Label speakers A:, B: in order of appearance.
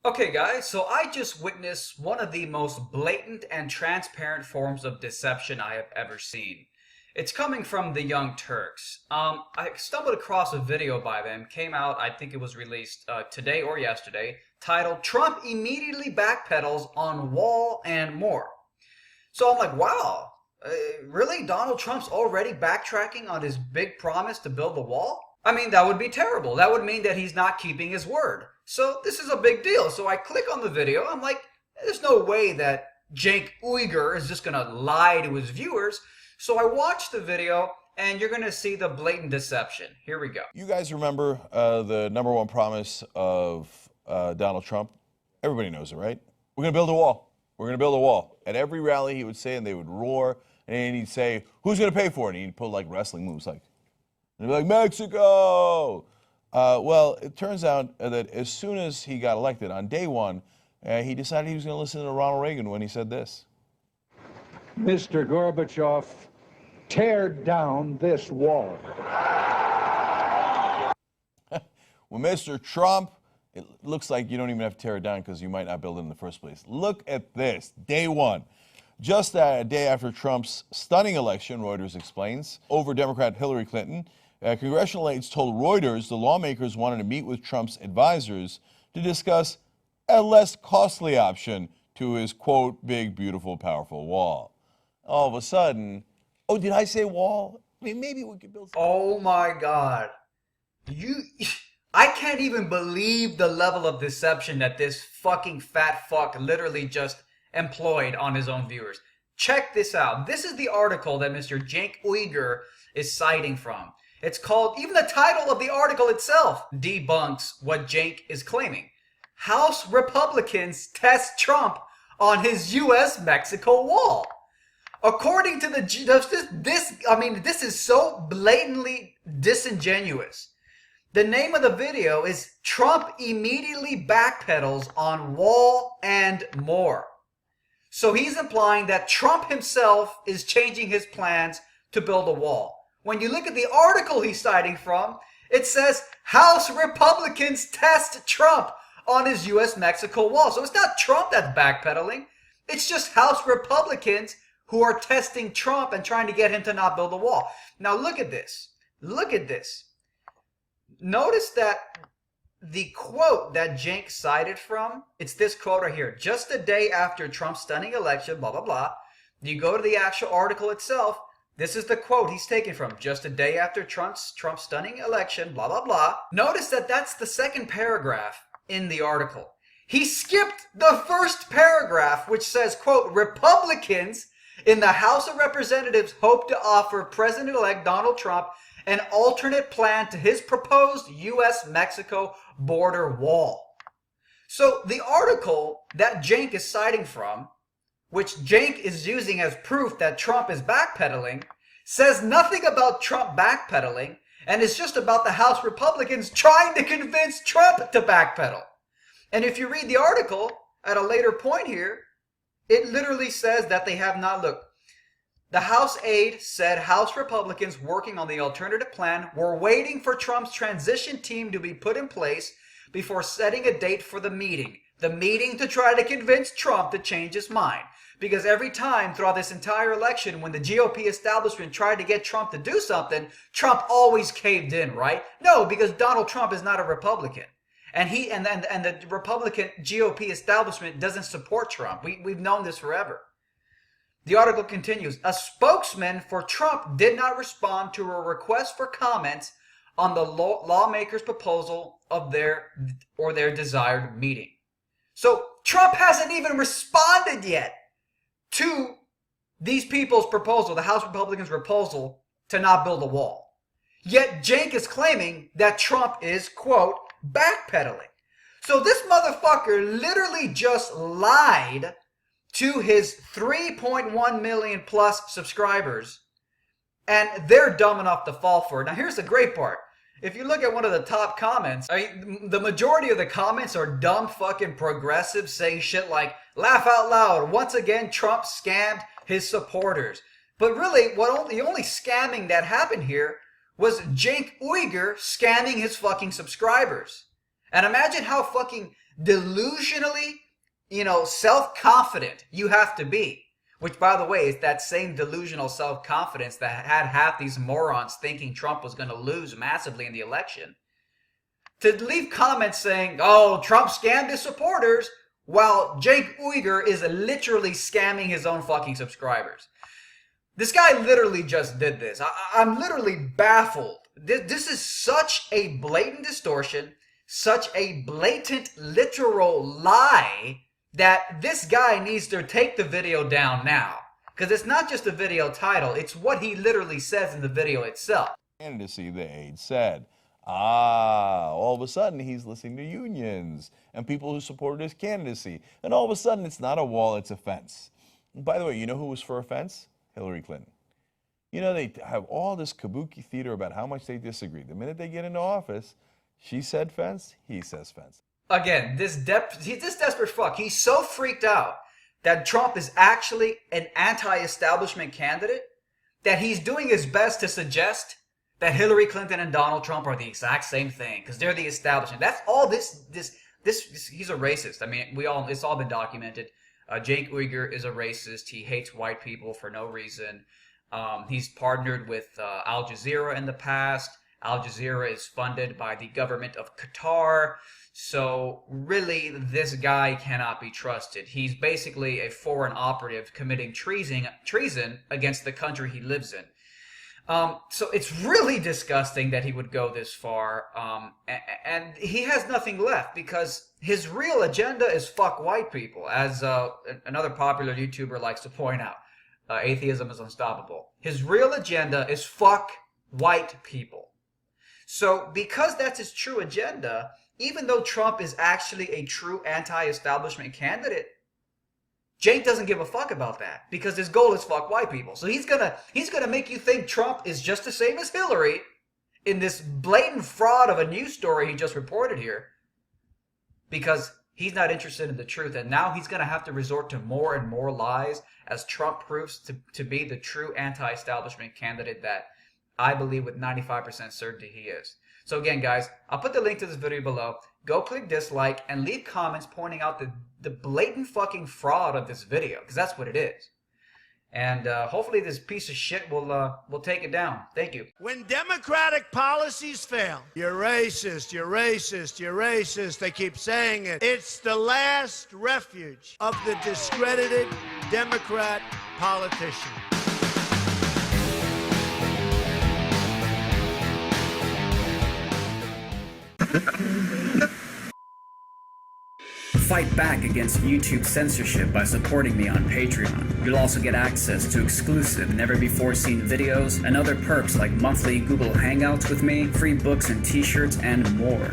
A: Okay, guys, so I just witnessed one of the most blatant and transparent forms of deception I have ever seen. It's coming from the Young Turks. I stumbled across a video by them, came out, I think it was released today or yesterday, titled Trump Immediately Backpedals on Wall and More. So I'm like, wow, really? Donald Trump's already backtracking on his big promise to build the wall? I mean, that would be terrible. That would mean that he's not keeping his word. So this is a big deal. So I click on the video. I'm like, there's no way that Jake Uyghur is just going to lie to his viewers. So I watched the video and you're going to see the blatant deception. Here we go.
B: You guys remember the number one promise of Donald Trump? Everybody knows it, right? We're going to build a wall. We're going to build a wall. At every rally, he would say, and they would roar, and he'd say, "Who's going to pay for it?" And he'd pull like wrestling moves, and he'd be like, "Mexico." Well, it turns out that as soon as he got elected, on day one, he decided he was going to listen to Ronald Reagan when he said this.
C: Mr. Gorbachev, tear down this wall.
B: Well, Mr. Trump, it looks like you don't even have to tear it down because you might not build it in the first place. Look at this, day one. Just a day after Trump's stunning election, Reuters explains, over Democrat Hillary Clinton, congressional aides told Reuters the lawmakers wanted to meet with Trump's advisors to discuss a less costly option to his, quote, big, beautiful, powerful wall. All of a sudden, oh, did I say wall? I mean, maybe we could build something.
A: Oh my God. I can't even believe the level of deception that this fucking fat fuck literally just employed on his own viewers. Check this out. This is the article that Mr. Jake Uyghur is citing from. It's called, even the title of the article itself debunks what Jake is claiming. House Republicans test Trump on his U.S.-Mexico wall. According to this is so blatantly disingenuous. The name of the video is Trump Immediately Backpedals on Wall and More. So he's implying that Trump himself is changing his plans to build a wall. When you look at the article he's citing from, it says House Republicans test Trump on his U.S.-Mexico wall. So it's not Trump that's backpedaling. It's just House Republicans who are testing Trump and trying to get him to not build a wall. Now look at this. Look at this. Notice that the quote that Jake cited from, it's this quote right here. Just a day after Trump's stunning election, blah, blah, blah. You go to the actual article itself. This is the quote he's taken from. Just a day after Trump's stunning election, blah, blah, blah. Notice that that's the second paragraph in the article. He skipped the first paragraph, which says, quote, Republicans in the House of Representatives hope to offer President-elect Donald Trump an alternate plan to his proposed U.S.-Mexico border wall. So the article that Cenk is citing from, which Cenk is using as proof that Trump is backpedaling, says nothing about Trump backpedaling, and is just about the House Republicans trying to convince Trump to backpedal. And if you read the article at a later point here, it literally says that they have not looked. The House aide said House Republicans working on the alternative plan were waiting for Trump's transition team to be put in place before setting a date for the meeting. The meeting to try to convince Trump to change his mind. Because every time throughout this entire election, when the GOP establishment tried to get Trump to do something, Trump always caved in, right? No, because Donald Trump is not a Republican. And the Republican GOP establishment doesn't support Trump. We've known this forever. The article continues, a spokesman for Trump did not respond to a request for comments on the lawmakers' proposal of their desired meeting. So Trump hasn't even responded yet to these people's proposal, the House Republicans' proposal to not build a wall. Yet Cenk is claiming that Trump is, quote, backpedaling. So this motherfucker literally just lied to his 3.1 million plus subscribers, and they're dumb enough to fall for it. Now here's the great part. If you look at one of the top comments, the majority of the comments are dumb fucking progressives saying shit like, laugh out loud, once again Trump scammed his supporters. But really, the only scamming that happened here was Cenk Uyghur scamming his fucking subscribers. And imagine how fucking delusionally, self-confident you have to be. Which, by the way, is that same delusional self-confidence that had half these morons thinking Trump was going to lose massively in the election. To leave comments saying, oh, Trump scammed his supporters, while Jake Uyghur is literally scamming his own fucking subscribers. This guy literally just did this. I'm literally baffled. This is such a blatant distortion, such a blatant, literal lie, that this guy needs to take the video down now. Because it's not just a video title, it's what he literally says in the video itself.
B: Candidacy, the aide said. All of a sudden he's listening to unions and people who supported his candidacy. And all of a sudden it's not a wall, it's a fence. And by the way, you know who was for a fence? Hillary Clinton. You know, they have all this kabuki theater about how much they disagree. The minute they get into office, she said fence, he says fence.
A: Again, this desperate fuck, he's so freaked out that Trump is actually an anti-establishment candidate that he's doing his best to suggest that Hillary Clinton and Donald Trump are the exact same thing because they're the establishment. That's all this, he's a racist. I mean, it's all been documented. Jake Uyghur is a racist. He hates white people for no reason. He's partnered with Al Jazeera in the past. Al Jazeera is funded by the government of Qatar. So really, this guy cannot be trusted. He's basically a foreign operative committing treason against the country he lives in. So it's really disgusting that he would go this far. And he has nothing left because his real agenda is fuck white people, as another popular YouTuber likes to point out. Atheism is unstoppable. His real agenda is fuck white people. So because that's his true agenda, even though Trump is actually a true anti-establishment candidate, Jake doesn't give a fuck about that because his goal is fuck white people. So he's gonna make you think Trump is just the same as Hillary in this blatant fraud of a news story he just reported here because he's not interested in the truth. And now he's gonna have to resort to more and more lies as Trump proves to be the true anti-establishment candidate that I believe with 95% certainty he is. So again, guys, I'll put the link to this video below. Go click dislike and leave comments pointing out the blatant fucking fraud of this video, because that's what it is. And hopefully this piece of shit will take it down. Thank you.
D: When democratic policies fail, you're racist, you're racist, you're racist. They keep saying it. It's the last refuge of the discredited Democrat politician.
E: Fight back against YouTube censorship by supporting me on Patreon. You'll also get access to exclusive, never-before-seen videos and other perks like monthly Google Hangouts with me, free books and t-shirts, and more.